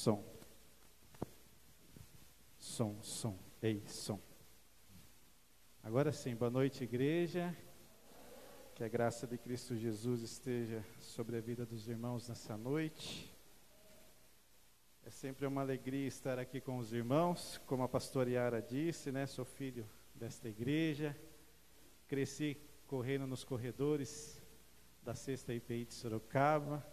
Som. Som, som. Ei, som. Agora sim, boa noite, igreja. Que a graça de Cristo Jesus esteja sobre a vida dos irmãos nessa noite. É sempre uma alegria estar aqui com os irmãos. Como a pastora Yara disse, né? Sou filho desta igreja. Cresci correndo nos corredores da 6ª IPI de Sorocaba.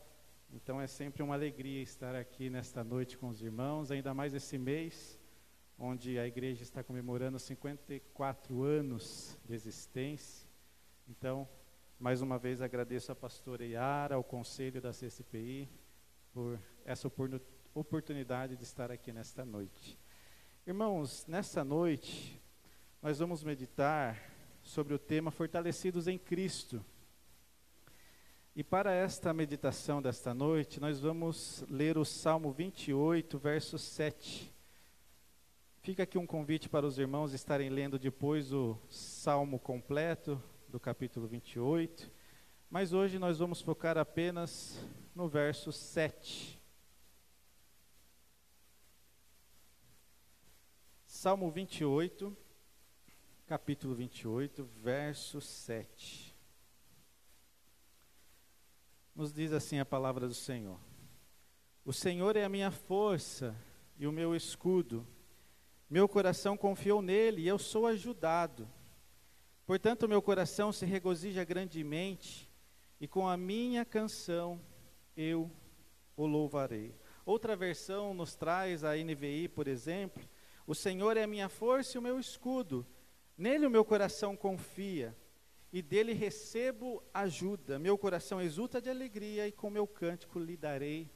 Então é sempre uma alegria estar aqui nesta noite com os irmãos, ainda mais esse mês, onde a igreja está comemorando 54 anos de existência. Então, mais uma vez agradeço à pastora Yara, ao conselho da 6ª IPI, por essa oportunidade de estar aqui nesta noite. Irmãos, nessa noite, nós vamos meditar sobre o tema Fortalecidos em Cristo. E para esta meditação desta noite, nós vamos ler o Salmo 28, verso 7. Fica aqui um convite para os irmãos estarem lendo depois o Salmo completo do capítulo 28. Mas hoje nós vamos focar apenas no verso 7. Salmo 28, capítulo 28, verso 7. Nos diz assim a palavra do Senhor: O Senhor é a minha força e o meu escudo. Meu coração confiou nele e eu sou ajudado. Portanto, meu coração se regozija grandemente e com a minha canção eu o louvarei. Outra versão nos traz, a NVI, por exemplo: O Senhor é a minha força e o meu escudo. Nele o meu coração confia. E dele recebo ajuda, meu coração exulta de alegria e com meu cântico lhe darei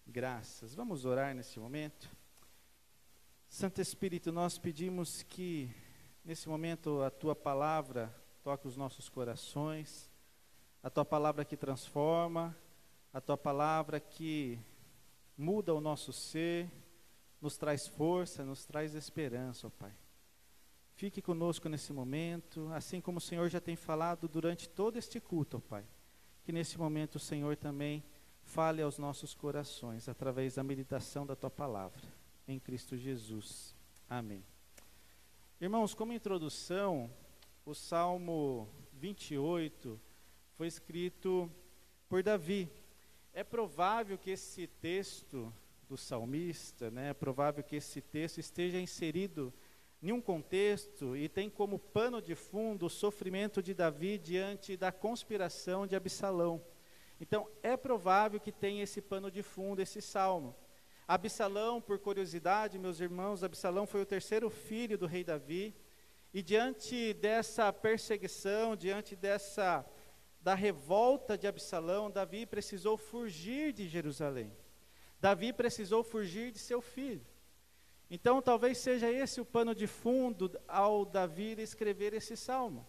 graças. Vamos orar nesse momento? Santo Espírito, nós pedimos que nesse momento a tua palavra toque os nossos corações, a tua palavra que transforma, a tua palavra que muda o nosso ser, nos traz força, nos traz esperança, ó Pai. Fique conosco nesse momento, assim como o Senhor já tem falado durante todo este culto, ó Pai. Que nesse momento o Senhor também fale aos nossos corações, através da meditação da Tua Palavra, em Cristo Jesus. Amém. Irmãos, como introdução, o Salmo 28 foi escrito por Davi. É provável que esse texto do salmista, é provável que esse texto esteja inserido em um contexto e tem como pano de fundo o sofrimento de Davi diante da conspiração de Absalão. Então, é provável que tenha esse pano de fundo, esse salmo. Absalão, por curiosidade, meus irmãos, Absalão foi o 3º filho do rei Davi, e diante dessa perseguição, diante da revolta de Absalão, Davi precisou fugir de Jerusalém. Davi precisou fugir de seu filho. Então, talvez seja esse o pano de fundo ao Davi escrever esse salmo.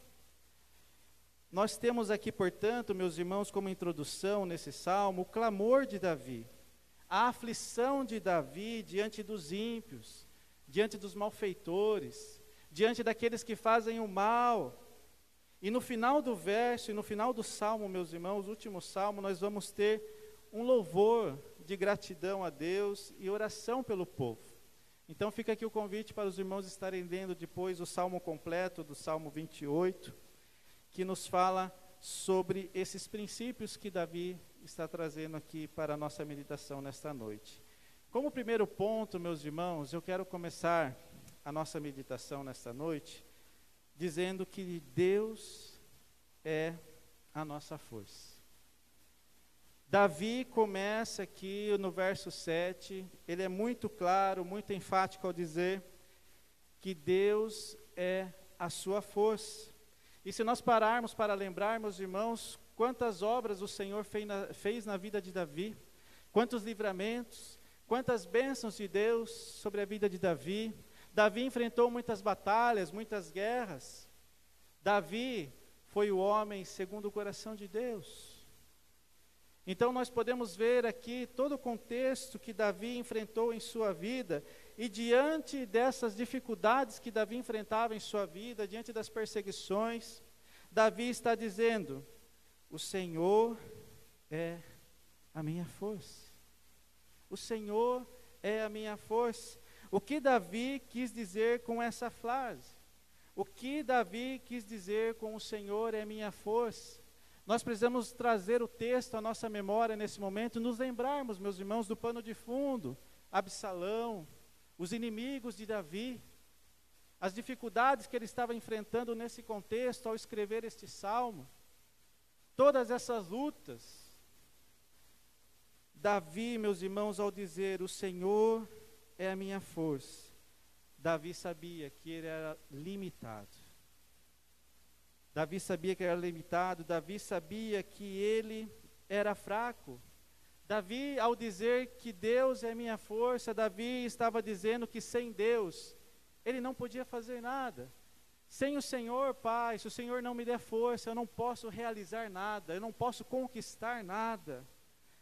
Nós temos aqui, portanto, meus irmãos, como introdução nesse salmo, o clamor de Davi, a aflição de Davi diante dos ímpios, diante dos malfeitores, diante daqueles que fazem o mal. E no final do verso, e no final do salmo, meus irmãos, o último salmo, nós vamos ter um louvor de gratidão a Deus e oração pelo povo. Então fica aqui o convite para os irmãos estarem lendo depois o salmo completo do Salmo 28, que nos fala sobre esses princípios que Davi está trazendo aqui para a nossa meditação nesta noite. Como primeiro ponto, meus irmãos, eu quero começar a nossa meditação nesta noite dizendo que Deus é a nossa força. Davi começa aqui no verso 7, ele é muito claro, muito enfático ao dizer que Deus é a sua força. E se nós pararmos para lembrar, meus irmãos, quantas obras o Senhor fez na vida de Davi, quantos livramentos, quantas bênçãos de Deus sobre a vida de Davi. Davi enfrentou muitas batalhas, muitas guerras. Davi foi o homem segundo o coração de Deus. Então nós podemos ver aqui todo o contexto que Davi enfrentou em sua vida, e diante dessas dificuldades que Davi enfrentava em sua vida, diante das perseguições, Davi está dizendo: o Senhor é a minha força. O Senhor é a minha força. O que Davi quis dizer com essa frase? O que Davi quis dizer com o Senhor é a minha força? Nós precisamos trazer o texto à nossa memória nesse momento, nos lembrarmos, meus irmãos, do pano de fundo, Absalão, os inimigos de Davi, as dificuldades que ele estava enfrentando nesse contexto ao escrever este salmo, todas essas lutas. Davi, meus irmãos, ao dizer, o Senhor é a minha força, Davi sabia que ele era limitado. Davi sabia que era limitado, Davi sabia que ele era fraco. Davi, ao dizer que Deus é minha força, Davi estava dizendo que sem Deus, ele não podia fazer nada. Sem o Senhor, Pai, se o Senhor não me der força, eu não posso realizar nada, eu não posso conquistar nada.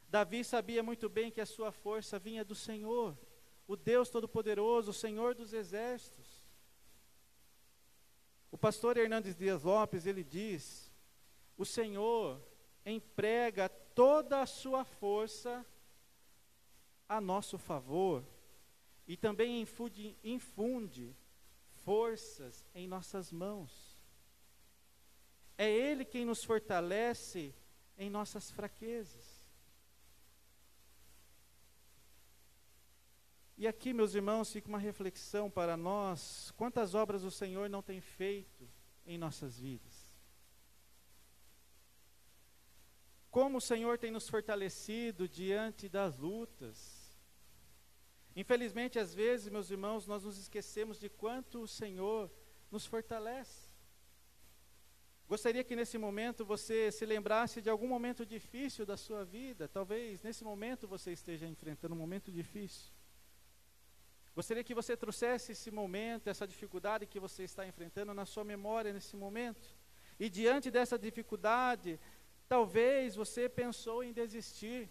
Davi sabia muito bem que a sua força vinha do Senhor, o Deus Todo-Poderoso, o Senhor dos Exércitos. O pastor Hernandes Dias Lopes, ele diz, o Senhor emprega toda a sua força a nosso favor e também infunde forças em nossas mãos. É Ele quem nos fortalece em nossas fraquezas. E aqui, meus irmãos, fica uma reflexão para nós, quantas obras o Senhor não tem feito em nossas vidas. Como o Senhor tem nos fortalecido diante das lutas. Infelizmente, às vezes, meus irmãos, nós nos esquecemos de quanto o Senhor nos fortalece. Gostaria que nesse momento você se lembrasse de algum momento difícil da sua vida. Talvez nesse momento você esteja enfrentando um momento difícil. Gostaria que você trouxesse esse momento, essa dificuldade que você está enfrentando na sua memória nesse momento. E diante dessa dificuldade, talvez você pensou em desistir.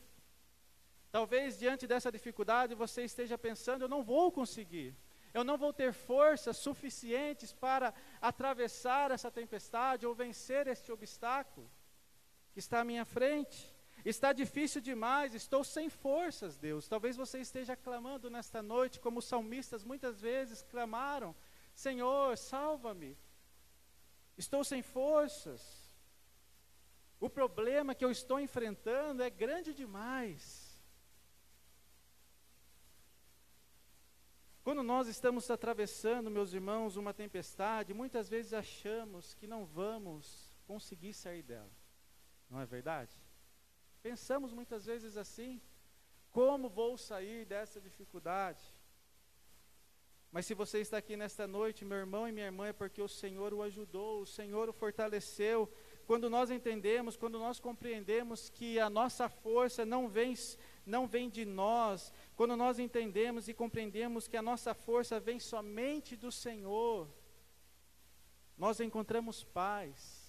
Talvez diante dessa dificuldade você esteja pensando, eu não vou conseguir. Eu não vou ter forças suficientes para atravessar essa tempestade ou vencer este obstáculo que está à minha frente. Está difícil demais, estou sem forças, Deus. Talvez você esteja clamando nesta noite, como os salmistas muitas vezes clamaram, Senhor, salva-me. Estou sem forças. O problema que eu estou enfrentando é grande demais. Quando nós estamos atravessando, meus irmãos, uma tempestade, muitas vezes achamos que não vamos conseguir sair dela. Não é verdade? Pensamos muitas vezes assim, como vou sair dessa dificuldade? Mas se você está aqui nesta noite, meu irmão e minha irmã, é porque o Senhor o ajudou, o Senhor o fortaleceu. Quando nós entendemos, quando nós compreendemos que a nossa força não vem de nós, quando nós entendemos e compreendemos que a nossa força vem somente do Senhor, nós encontramos paz.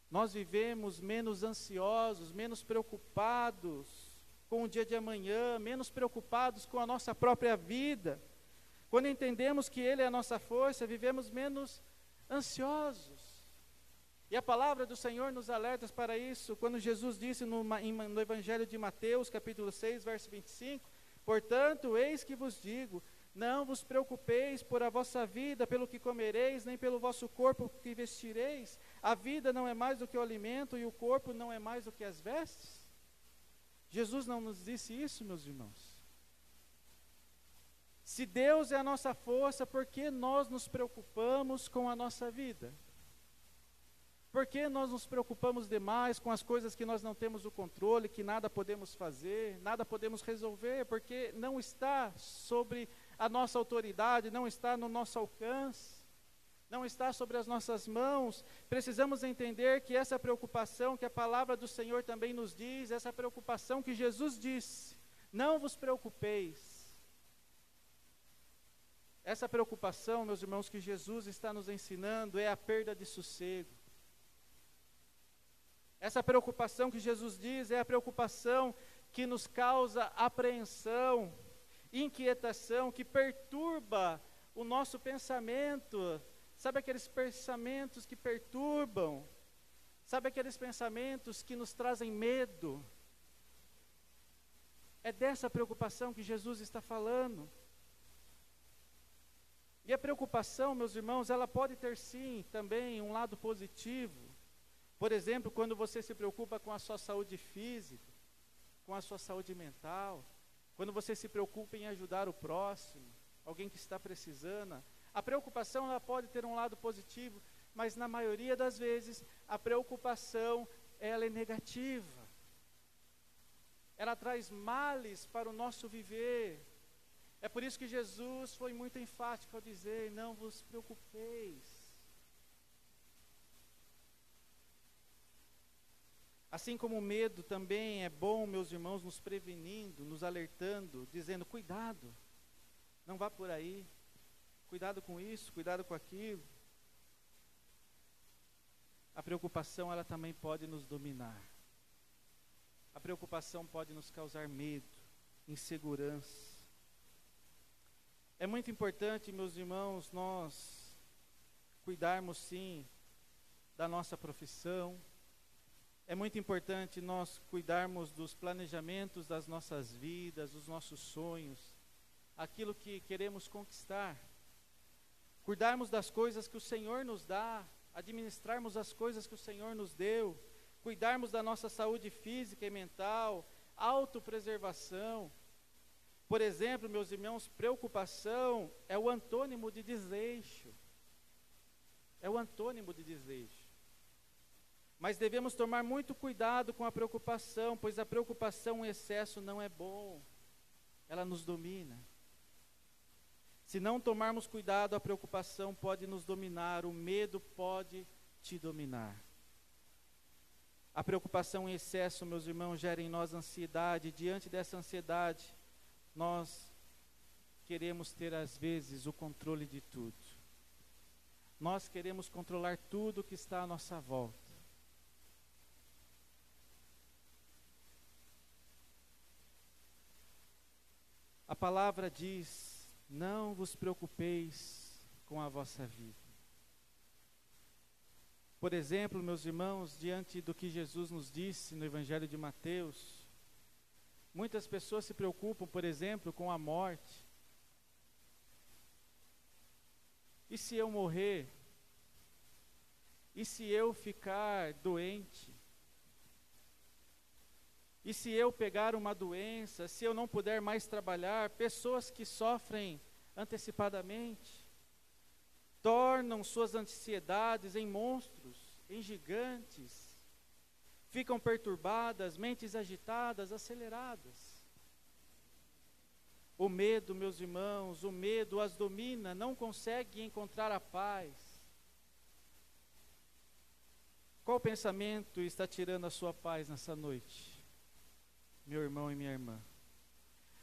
Nós vivemos menos ansiosos, menos preocupados com o dia de amanhã, menos preocupados com a nossa própria vida. Quando entendemos que Ele é a nossa força, vivemos menos ansiosos. E a palavra do Senhor nos alerta para isso, quando Jesus disse no Evangelho de Mateus, capítulo 6, verso 25, portanto, eis que vos digo, não vos preocupeis por a vossa vida, pelo que comereis, nem pelo vosso corpo que vestireis. A vida não é mais do que o alimento e o corpo não é mais do que as vestes? Jesus não nos disse isso, meus irmãos. Se Deus é a nossa força, por que nós nos preocupamos com a nossa vida? Por que nós nos preocupamos demais com as coisas que nós não temos o controle, que nada podemos fazer, nada podemos resolver, porque não está sobre a nossa autoridade, não está no nosso alcance, não está sobre as nossas mãos. Precisamos entender que essa preocupação que a palavra do Senhor também nos diz, essa preocupação que Jesus disse, não vos preocupeis. Essa preocupação, meus irmãos, que Jesus está nos ensinando é a perda de sossego. Essa preocupação que Jesus diz é a preocupação que nos causa apreensão, inquietação, que perturba o nosso pensamento. Sabe aqueles pensamentos que perturbam? Sabe aqueles pensamentos que nos trazem medo? É dessa preocupação que Jesus está falando. E a preocupação, meus irmãos, ela pode ter sim também um lado positivo. Por exemplo, quando você se preocupa com a sua saúde física, com a sua saúde mental, quando você se preocupa em ajudar o próximo, alguém que está precisando, a preocupação ela pode ter um lado positivo, mas na maioria das vezes a preocupação ela é negativa. Ela traz males para o nosso viver. É por isso que Jesus foi muito enfático ao dizer: não vos preocupeis. Assim como o medo também é bom, meus irmãos, nos prevenindo, nos alertando, dizendo: cuidado, não vá por aí, cuidado com isso, cuidado com aquilo. A preocupação, ela também pode nos dominar. A preocupação pode nos causar medo, insegurança. É muito importante, meus irmãos, nós cuidarmos sim da nossa profissão. É muito importante nós cuidarmos dos planejamentos das nossas vidas, dos nossos sonhos, aquilo que queremos conquistar. Cuidarmos das coisas que o Senhor nos dá, administrarmos as coisas que o Senhor nos deu, cuidarmos da nossa saúde física e mental, autopreservação. Por exemplo, meus irmãos, preocupação é o antônimo de desleixo. É o antônimo de desleixo. Mas devemos tomar muito cuidado com a preocupação, pois a preocupação em excesso não é bom. Ela nos domina. Se não tomarmos cuidado, a preocupação pode nos dominar, o medo pode te dominar. A preocupação em excesso, meus irmãos, gera em nós ansiedade. Diante dessa ansiedade, nós queremos ter às vezes o controle de tudo. Nós queremos controlar tudo que está à nossa volta. A palavra diz: não vos preocupeis com a vossa vida. Por exemplo, meus irmãos, diante do que Jesus nos disse no Evangelho de Mateus, muitas pessoas se preocupam, por exemplo, com a morte. E se eu morrer? E se eu ficar doente? E se eu pegar uma doença? Se eu não puder mais trabalhar? Pessoas que sofrem antecipadamente tornam suas ansiedades em monstros, em gigantes, ficam perturbadas, mentes agitadas, aceleradas. O medo, meus irmãos, o medo as domina, não consegue encontrar a paz. Qual pensamento está tirando a sua paz nessa noite, meu irmão e minha irmã?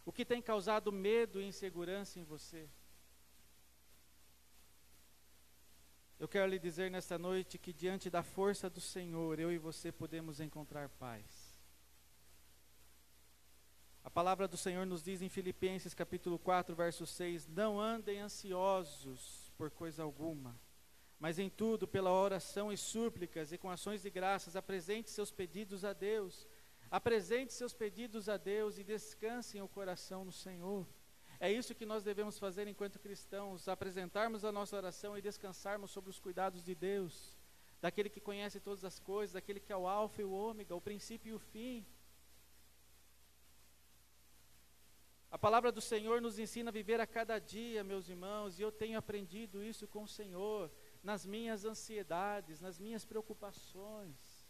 O que tem causado medo e insegurança em você? Eu quero lhe dizer nesta noite que diante da força do Senhor, eu e você podemos encontrar paz. A palavra do Senhor nos diz em Filipenses capítulo 4, verso 6, não andem ansiosos por coisa alguma, mas em tudo, pela oração e súplicas e com ações de graças, apresente seus pedidos a Deus. Apresente seus pedidos a Deus e descansem o coração no Senhor. É isso que nós devemos fazer enquanto cristãos, apresentarmos a nossa oração e descansarmos sobre os cuidados de Deus, daquele que conhece todas as coisas, daquele que é o alfa e o ômega, o princípio e o fim. A palavra do Senhor nos ensina a viver a cada dia, meus irmãos, e eu tenho aprendido isso com o Senhor, nas minhas ansiedades, nas minhas preocupações.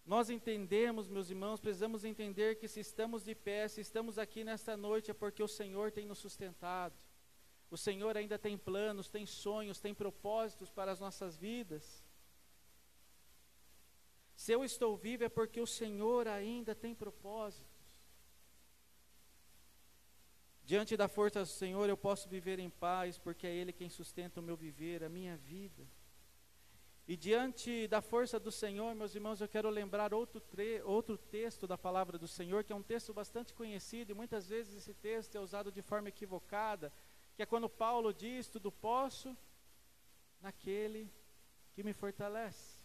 Nós entendemos, meus irmãos, precisamos entender que se estamos de pé, se estamos aqui nesta noite, é porque o Senhor tem nos sustentado. O Senhor ainda tem planos, tem sonhos, tem propósitos para as nossas vidas. Se eu estou vivo é porque o Senhor ainda tem propósitos. Diante da força do Senhor eu posso viver em paz, porque é Ele quem sustenta o meu viver, a minha vida. E diante da força do Senhor, meus irmãos, eu quero lembrar outro texto da palavra do Senhor, que é um texto bastante conhecido, e muitas vezes esse texto é usado de forma equivocada, que é quando Paulo diz, tudo posso naquele que me fortalece.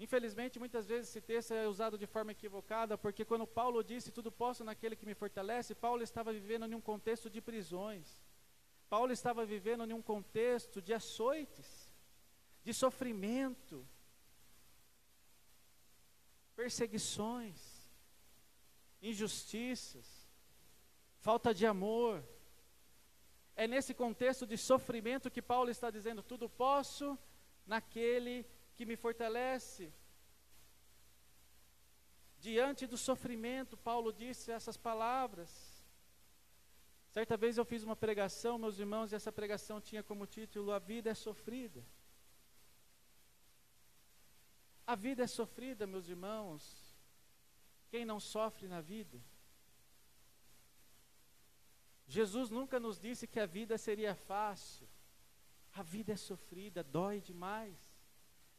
Infelizmente, muitas vezes esse texto é usado de forma equivocada, porque quando Paulo disse, tudo posso naquele que me fortalece, Paulo estava vivendo em um contexto de prisões. Paulo estava vivendo em um contexto de açoites, de sofrimento, perseguições, injustiças, falta de amor. É nesse contexto de sofrimento que Paulo está dizendo, tudo posso naquele que me fortalece. Diante do sofrimento, Paulo disse essas palavras. Certa vez eu fiz uma pregação, meus irmãos, e essa pregação tinha como título, a vida é sofrida. A vida é sofrida, meus irmãos. Quem não sofre na vida? Jesus nunca nos disse que a vida seria fácil. A vida é sofrida, dói demais.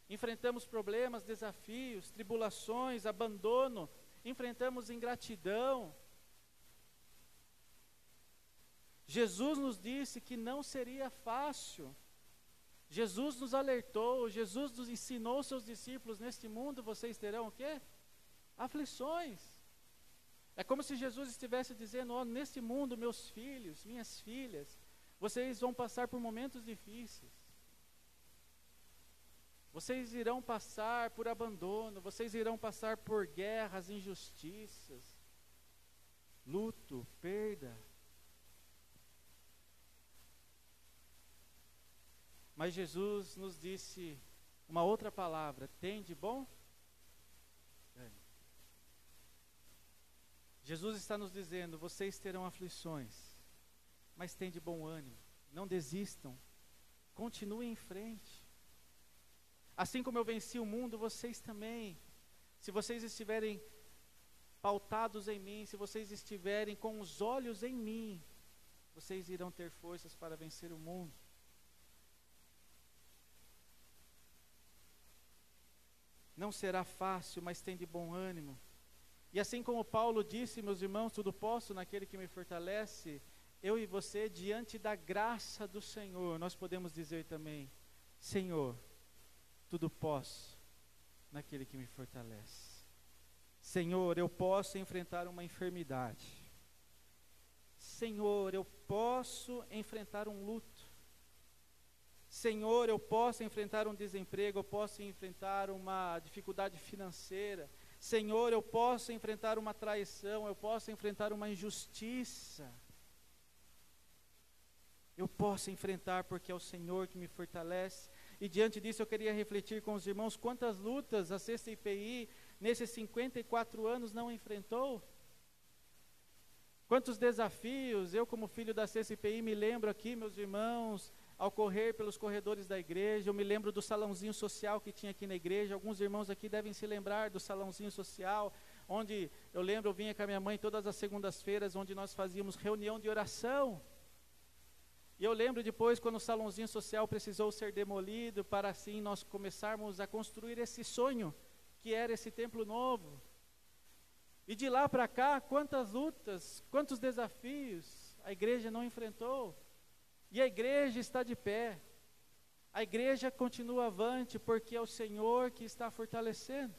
Enfrentamos problemas, desafios, tribulações, abandono, enfrentamos ingratidão. Jesus nos disse que não seria fácil. Jesus nos alertou, Jesus nos ensinou aos seus discípulos, neste mundo vocês terão o quê? Aflições. É como se Jesus estivesse dizendo, ó, neste mundo, meus filhos, minhas filhas, vocês vão passar por momentos difíceis. Vocês irão passar por abandono, vocês irão passar por guerras, injustiças, luto, perda. Mas Jesus nos disse uma outra palavra, tem de bom? Jesus está nos dizendo, vocês terão aflições, mas tem de bom ânimo, não desistam, continuem em frente. Assim como eu venci o mundo, vocês também. Se vocês estiverem pautados em mim, se vocês estiverem com os olhos em mim, vocês irão ter forças para vencer o mundo. Não será fácil, mas tem de bom ânimo. E assim como Paulo disse, meus irmãos, tudo posso naquele que me fortalece, eu e você, diante da graça do Senhor, nós podemos dizer também, Senhor, tudo posso naquele que me fortalece. Senhor, eu posso enfrentar uma enfermidade. Senhor, eu posso enfrentar um luto. Senhor, eu posso enfrentar um desemprego, eu posso enfrentar uma dificuldade financeira. Senhor, eu posso enfrentar uma traição, eu posso enfrentar uma injustiça. Eu posso enfrentar porque é o Senhor que me fortalece. E diante disso eu queria refletir com os irmãos quantas lutas a CCIPI nesses 54 anos não enfrentou. Quantos desafios eu como filho da CCIPI me lembro aqui, meus irmãos, ao correr pelos corredores da igreja. Eu me lembro do salãozinho social que tinha aqui na igreja. Alguns irmãos aqui devem se lembrar do salãozinho social, onde eu vinha com a minha mãe todas as segundas-feiras, onde nós fazíamos reunião de oração. E eu lembro depois quando o salãozinho social precisou ser demolido, para assim nós começarmos a construir esse sonho, que era esse templo novo. E de lá para cá, quantas lutas, quantos desafios a igreja não enfrentou. E a igreja está de pé. A igreja continua avante, porque é o Senhor que está fortalecendo.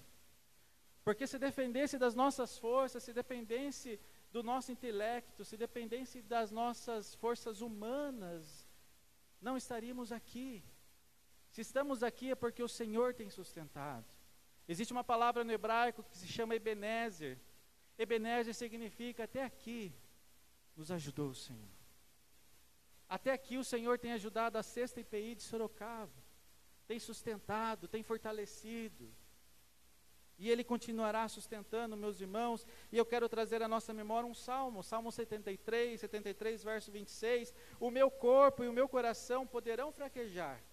Porque se dependesse das nossas forças, se dependesse do nosso intelecto, se dependesse das nossas forças humanas, não estaríamos aqui. Se estamos aqui é porque o Senhor tem sustentado. Existe uma palavra no hebraico que se chama Ebenezer. Ebenezer significa até aqui nos ajudou o Senhor. Até aqui o Senhor tem ajudado a CCIPI de Sorocaba. Tem sustentado, tem fortalecido. E Ele continuará sustentando, meus irmãos. E eu quero trazer à nossa memória um salmo, Salmo 73, verso 26. O meu corpo e o meu coração poderão fraquejar,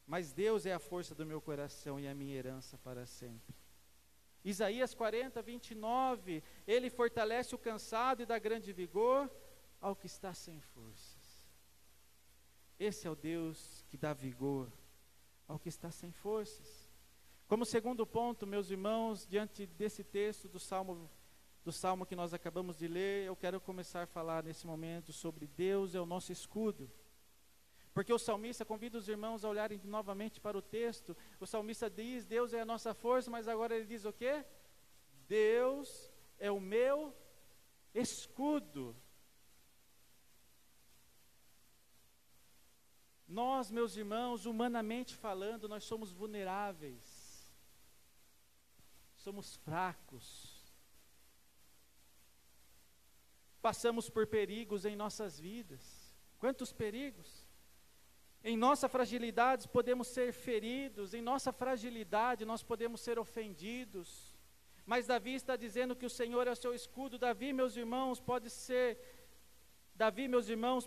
mas Deus é a força do meu coração e a minha herança para sempre. Isaías 40, 29. Ele fortalece o cansado e dá grande vigor ao que está sem forças. Esse é o Deus que dá vigor ao que está sem forças. Como segundo ponto, meus irmãos, diante desse texto do salmo que nós acabamos de ler, eu quero começar a falar nesse momento sobre Deus é o nosso escudo. Porque o salmista convida os irmãos a olharem novamente para o texto. O salmista diz, Deus é a nossa força, mas agora ele diz o quê? Deus é o meu escudo. Nós, meus irmãos, humanamente falando, nós somos vulneráveis. Somos fracos. Passamos por perigos em nossas vidas. Quantos perigos? Em nossa fragilidade podemos ser feridos, em nossa fragilidade nós podemos ser ofendidos. Mas Davi está dizendo que o Senhor é o seu escudo. Davi, meus irmãos,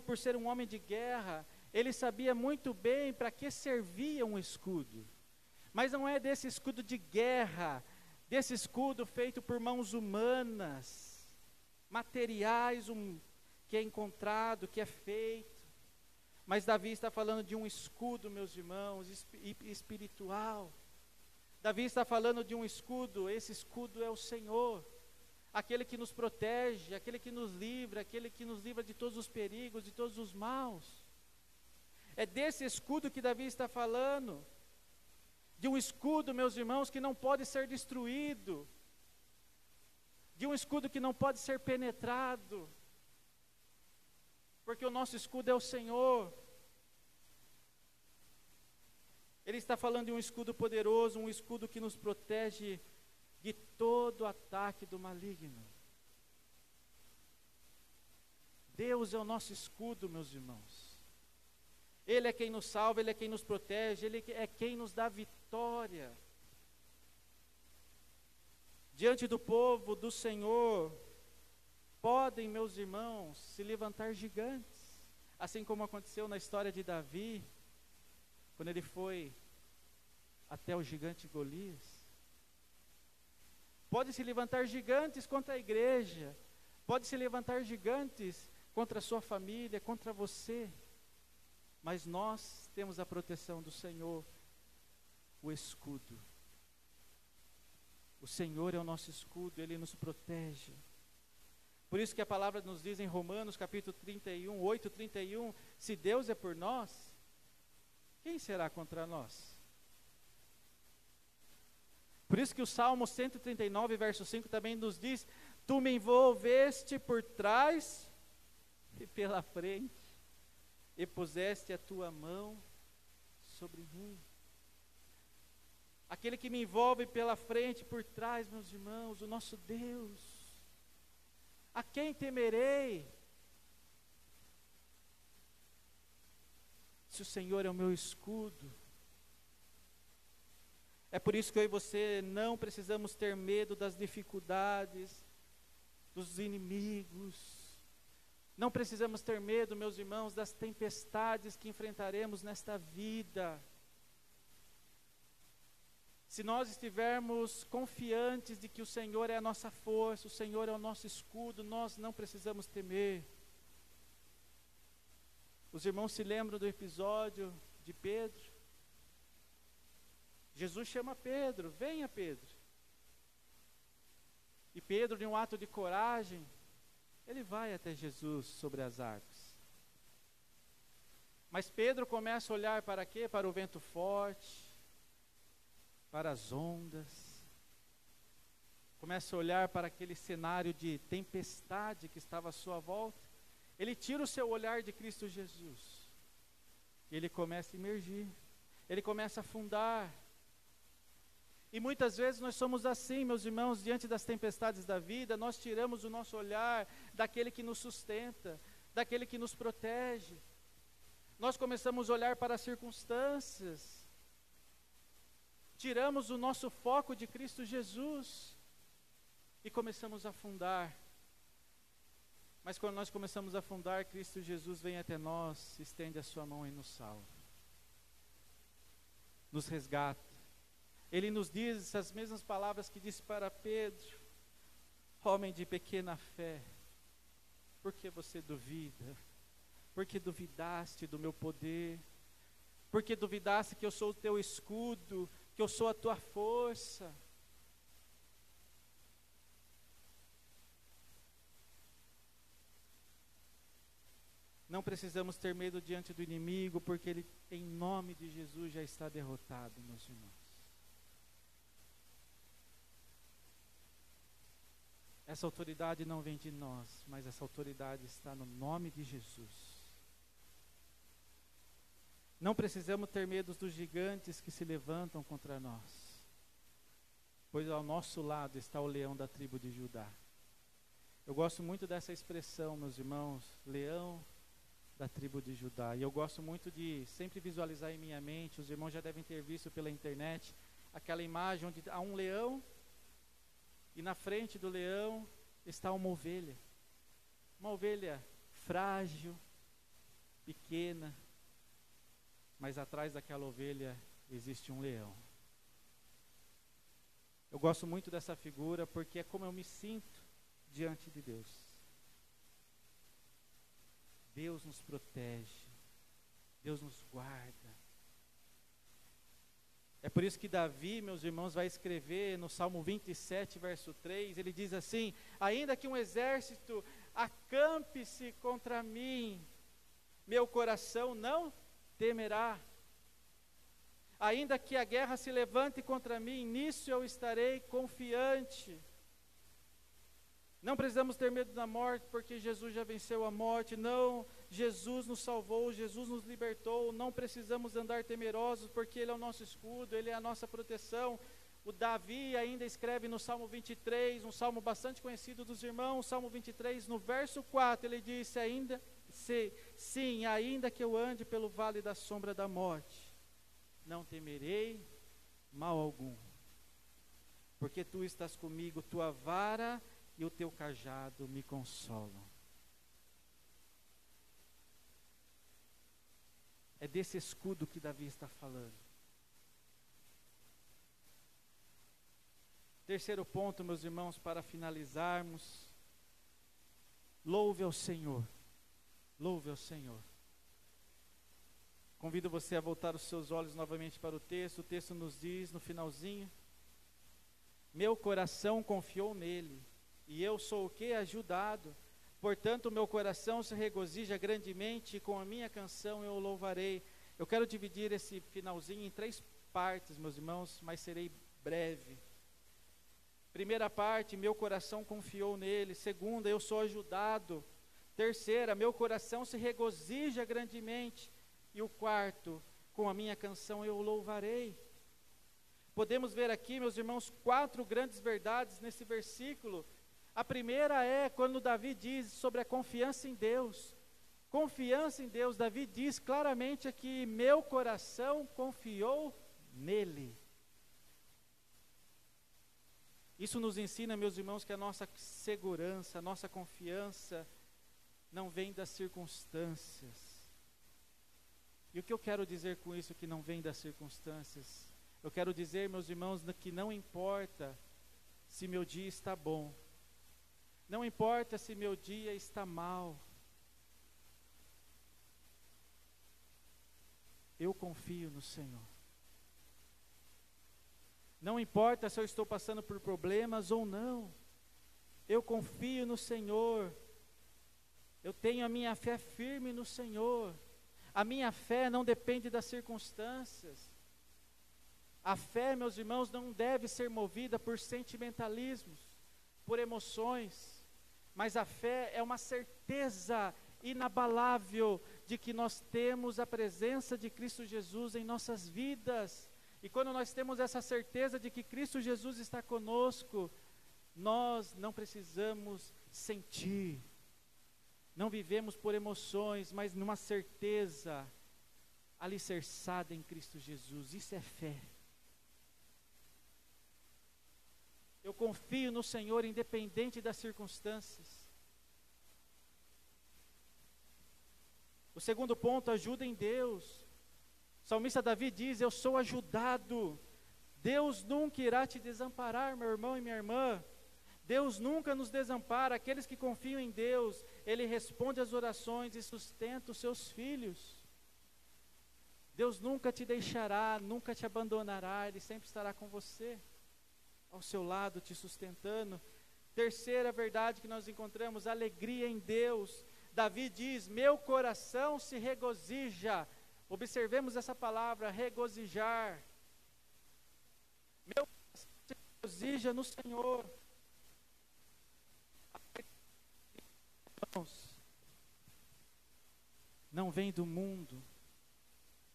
por ser um homem de guerra, ele sabia muito bem para que servia um escudo. Mas não é desse escudo de guerra, desse escudo feito por mãos humanas, materiais, que é encontrado, que é feito. Mas Davi está falando de um escudo, meus irmãos, espiritual. Davi está falando de um escudo, esse escudo é o Senhor, aquele que nos protege, aquele que nos livra de todos os perigos, de todos os maus. É desse escudo que Davi está falando, de um escudo, meus irmãos, que não pode ser destruído, de um escudo que não pode ser penetrado, porque o nosso escudo é o Senhor. Ele está falando de um escudo poderoso, um escudo que nos protege de todo ataque do maligno. Deus é o nosso escudo, meus irmãos. Ele é quem nos salva, Ele é quem nos protege, Ele é quem nos dá vitória. Diante do povo do Senhor, podem, meus irmãos, se levantar gigantes, assim como aconteceu na história de Davi, quando ele foi até o gigante Golias. Pode se levantar gigantes contra a igreja, pode se levantar gigantes contra a sua família, contra você, mas nós temos a proteção do Senhor, o escudo. O Senhor é o nosso escudo, Ele nos protege. Por isso que a palavra nos diz em Romanos capítulo 31, 8:31, se Deus é por nós, quem será contra nós? Por isso que o Salmo 139, verso 5 também nos diz, tu me envolveste por trás e pela frente, e puseste a tua mão sobre mim. Aquele que me envolve pela frente e por trás, meus irmãos, o nosso Deus. A quem temerei? Se o Senhor é o meu escudo. É por isso que eu e você não precisamos ter medo das dificuldades, dos inimigos. Não precisamos ter medo, meus irmãos, das tempestades que enfrentaremos nesta vida. Se nós estivermos confiantes de que o Senhor é a nossa força, o Senhor é o nosso escudo, nós não precisamos temer. Os irmãos se lembram do episódio de Pedro? Jesus chama Pedro, venha Pedro. E Pedro, em um ato de coragem, ele vai até Jesus sobre as águas. Mas Pedro começa a olhar para quê? Para o vento forte, para as ondas. Começa a olhar para aquele cenário de tempestade que estava à sua volta. Ele tira o seu olhar de Cristo Jesus. E ele começa a imergir. Ele começa a afundar. E muitas vezes nós somos assim, meus irmãos, diante das tempestades da vida, nós tiramos o nosso olhar daquele que nos sustenta, daquele que nos protege. Nós começamos a olhar para as circunstâncias, tiramos o nosso foco de Cristo Jesus e começamos a afundar. Mas quando nós começamos a afundar, Cristo Jesus vem até nós, estende a sua mão e nos salva, nos resgata. Ele nos diz essas mesmas palavras que disse para Pedro: homem de pequena fé, por que você duvida? Por que duvidaste do meu poder? Por que duvidaste que eu sou o teu escudo, que eu sou a tua força? Não precisamos ter medo diante do inimigo, porque ele, em nome de Jesus, já está derrotado, meus irmãos. Essa autoridade não vem de nós, mas essa autoridade está no nome de Jesus. Não precisamos ter medo dos gigantes que se levantam contra nós, pois ao nosso lado está o leão da tribo de Judá. Eu gosto muito dessa expressão, meus irmãos, leão da tribo de Judá. E eu gosto muito de sempre visualizar em minha mente, os irmãos já devem ter visto pela internet, aquela imagem onde há um leão, e na frente do leão está uma ovelha frágil, pequena, mas atrás daquela ovelha existe um leão. Eu gosto muito dessa figura porque é como eu me sinto diante de Deus. Deus nos protege, Deus nos guarda. É por isso que Davi, meus irmãos, vai escrever no Salmo 27, verso 3, ele diz assim: ainda que um exército acampe-se contra mim, meu coração não temerá. Ainda que a guerra se levante contra mim, nisso eu estarei confiante. Não precisamos ter medo da morte, porque Jesus já venceu a morte. Não, Jesus nos salvou, Jesus nos libertou. Não precisamos andar temerosos, porque Ele é o nosso escudo, Ele é a nossa proteção. O Davi ainda escreve no Salmo 23, um salmo bastante conhecido dos irmãos, Salmo 23, no verso 4, ele disse: sim, ainda que eu ande pelo vale da sombra da morte, não temerei mal algum, porque Tu estás comigo, Tua vara e o Teu cajado me consolam. É desse escudo que Davi está falando. Terceiro ponto, meus irmãos, para finalizarmos: louve ao Senhor. Louve ao Senhor. Convido você a voltar os seus olhos novamente para o texto. O texto nos diz no finalzinho: meu coração confiou nele, e eu sou o que? Ajudado. Portanto, o meu coração se regozija grandemente, e com a minha canção eu o louvarei. Eu quero dividir esse finalzinho em 3 partes, meus irmãos, mas serei breve. Primeira parte: meu coração confiou nele. Segunda: eu sou ajudado. Terceira: meu coração se regozija grandemente. E o quarto: com a minha canção eu o louvarei. Podemos ver aqui, meus irmãos, 4 grandes verdades nesse versículo. A primeira é quando Davi diz sobre a confiança em Deus. Confiança em Deus. Davi diz claramente aqui: meu coração confiou nele. Isso nos ensina, meus irmãos, que a nossa segurança, a nossa confiança não vem das circunstâncias. E o que eu quero dizer com isso, que não vem das circunstâncias? Eu quero dizer, meus irmãos, que não importa se meu dia está bom, não importa se meu dia está mal, eu confio no Senhor. Não importa se eu estou passando por problemas ou não, eu confio no Senhor. Eu tenho a minha fé firme no Senhor. A minha fé não depende das circunstâncias. A fé, meus irmãos, não deve ser movida por sentimentalismos, por emoções, mas a fé é uma certeza inabalável de que nós temos a presença de Cristo Jesus em nossas vidas. E quando nós temos essa certeza de que Cristo Jesus está conosco, nós não precisamos sentir, não vivemos por emoções, mas numa certeza alicerçada em Cristo Jesus. Isso é fé. Eu confio no Senhor independente das circunstâncias. O segundo ponto: ajuda em Deus. O salmista Davi diz: eu sou ajudado. Deus nunca irá te desamparar, meu irmão e minha irmã. Deus nunca nos desampara. Aqueles que confiam em Deus, Ele responde às orações e sustenta os seus filhos. Deus nunca te deixará, nunca te abandonará. Ele sempre estará com você, ao seu lado, te sustentando. Terceira verdade que nós encontramos: alegria em Deus. Davi diz: meu coração se regozija. Observemos essa palavra, regozijar. Meu coração se regozija no Senhor. Irmãos, não vem do mundo,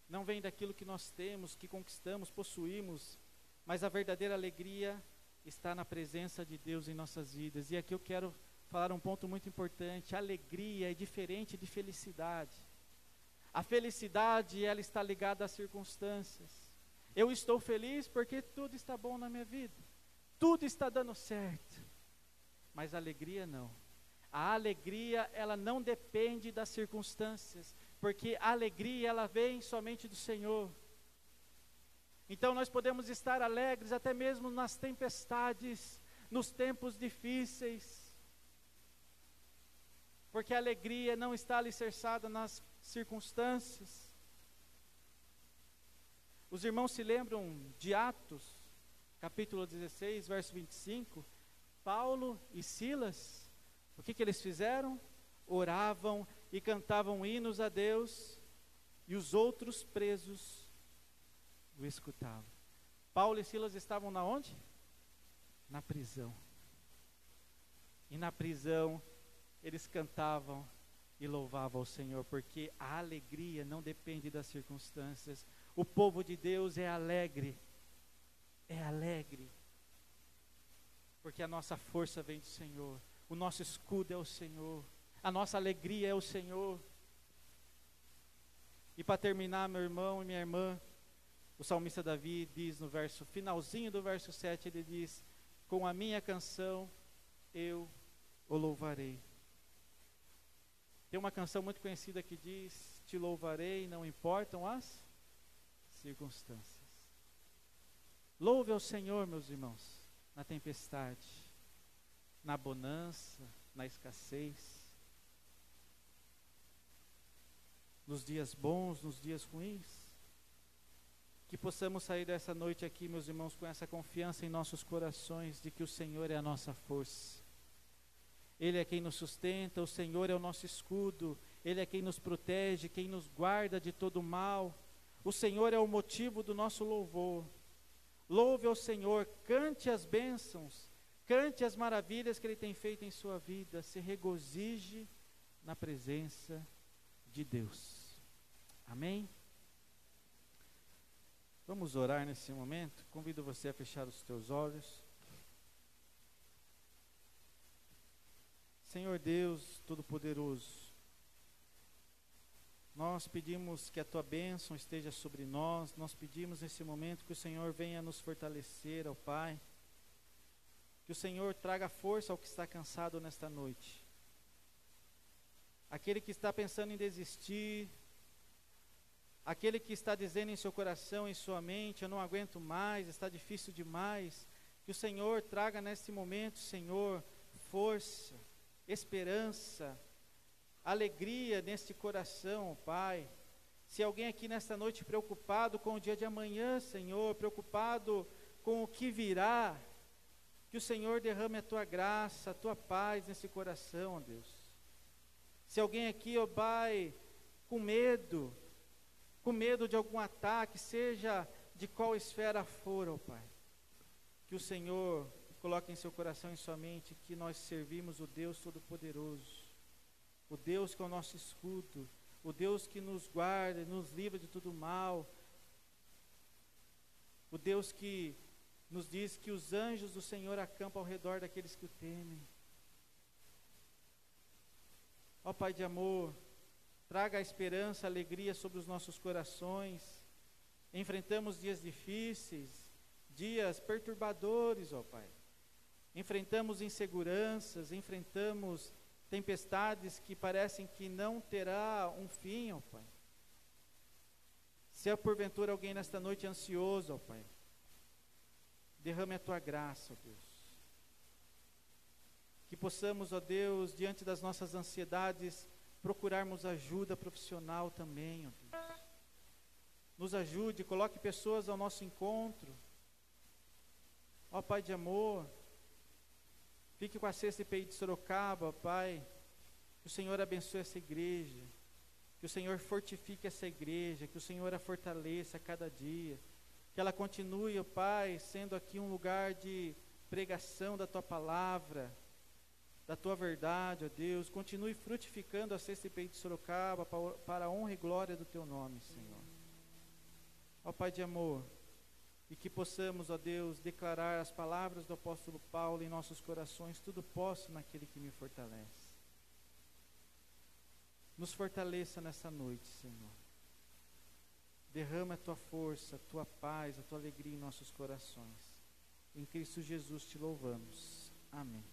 não vem daquilo que nós temos, que conquistamos, possuímos, mas a verdadeira alegria está na presença de Deus em nossas vidas. E aqui eu quero falar um ponto muito importante: a alegria é diferente de felicidade. A felicidade, ela está ligada às circunstâncias. Eu estou feliz porque tudo está bom na minha vida, tudo está dando certo, mas a alegria não. A alegria, ela não depende das circunstâncias, porque a alegria, ela vem somente do Senhor. Então nós podemos estar alegres até mesmo nas tempestades, nos tempos difíceis, porque a alegria não está alicerçada nas circunstâncias. Os irmãos se lembram de Atos, capítulo 16, verso 25, Paulo e Silas, o que eles fizeram? Oravam e cantavam hinos a Deus, e os outros presos o escutavam. Paulo e Silas estavam na onde? Na prisão. E na prisão eles cantavam e louvavam ao Senhor, porque a alegria não depende das circunstâncias. O povo de Deus é alegre, porque a nossa força vem do Senhor, o nosso escudo é o Senhor, a nossa alegria é o Senhor. E para terminar, meu irmão e minha irmã, o salmista Davi diz no finalzinho do verso 7, ele diz: com a minha canção eu o louvarei. Tem uma canção muito conhecida que diz: te louvarei, não importam as circunstâncias. Louve ao Senhor, meus irmãos, na tempestade, na bonança, na escassez, nos dias bons, nos dias ruins. Que possamos sair dessa noite aqui, meus irmãos, com essa confiança em nossos corações de que o Senhor é a nossa força. Ele é quem nos sustenta, o Senhor é o nosso escudo, Ele é quem nos protege, quem nos guarda de todo mal. O Senhor é o motivo do nosso louvor. Louve ao Senhor, cante as bênçãos, cante as maravilhas que Ele tem feito em sua vida, se regozije na presença de Deus. Amém? Vamos orar nesse momento. Convido você a fechar os teus olhos. Senhor Deus Todo-Poderoso, nós pedimos que a Tua bênção esteja sobre nós. Nós pedimos nesse momento que o Senhor venha nos fortalecer, ó Pai. Que o Senhor traga força ao que está cansado nesta noite. Aquele que está pensando em desistir, aquele que está dizendo em seu coração, em sua mente: eu não aguento mais, está difícil demais. Que o Senhor traga nesse momento, Senhor, força, esperança, alegria neste coração, Pai. Se alguém aqui nesta noite preocupado com o dia de amanhã, Senhor, preocupado com o que virá, que o Senhor derrame a Tua graça, a Tua paz nesse coração, ó Deus. Se alguém aqui, ó Pai, com medo de algum ataque, seja de qual esfera for, ó Pai, que o Senhor coloque em seu coração e em sua mente que nós servimos o Deus Todo-Poderoso, o Deus que é o nosso escudo, o Deus que nos guarda e nos livra de todo mal, o Deus que nos diz que os anjos do Senhor acampam ao redor daqueles que o temem. Ó Pai de amor, traga a esperança, a alegria sobre os nossos corações. Enfrentamos dias difíceis, dias perturbadores, ó Pai. Enfrentamos inseguranças, enfrentamos tempestades que parecem que não terá um fim, ó Pai. Se é porventura alguém nesta noite ansioso, ó Pai, derrame a Tua graça, ó Deus. Que possamos, ó Deus, diante das nossas ansiedades, procurarmos ajuda profissional também, ó Deus. Nos ajude, coloque pessoas ao nosso encontro. Ó Pai de amor, fique com a CCPI de Sorocaba, ó Pai. Que o Senhor abençoe essa igreja, que o Senhor fortifique essa igreja, que o Senhor a fortaleça a cada dia, que ela continue, ó Pai, sendo aqui um lugar de pregação da Tua palavra, da Tua verdade, ó Deus. Continue frutificando a Sexta IPI de Sorocaba para a honra e glória do Teu nome, Senhor. Ó Pai de amor, e que possamos, ó Deus, declarar as palavras do apóstolo Paulo em nossos corações: tudo posso naquele que me fortalece. Nos fortaleça nessa noite, Senhor. Derrama a Tua força, a Tua paz, a Tua alegria em nossos corações. Em Cristo Jesus te louvamos. Amém.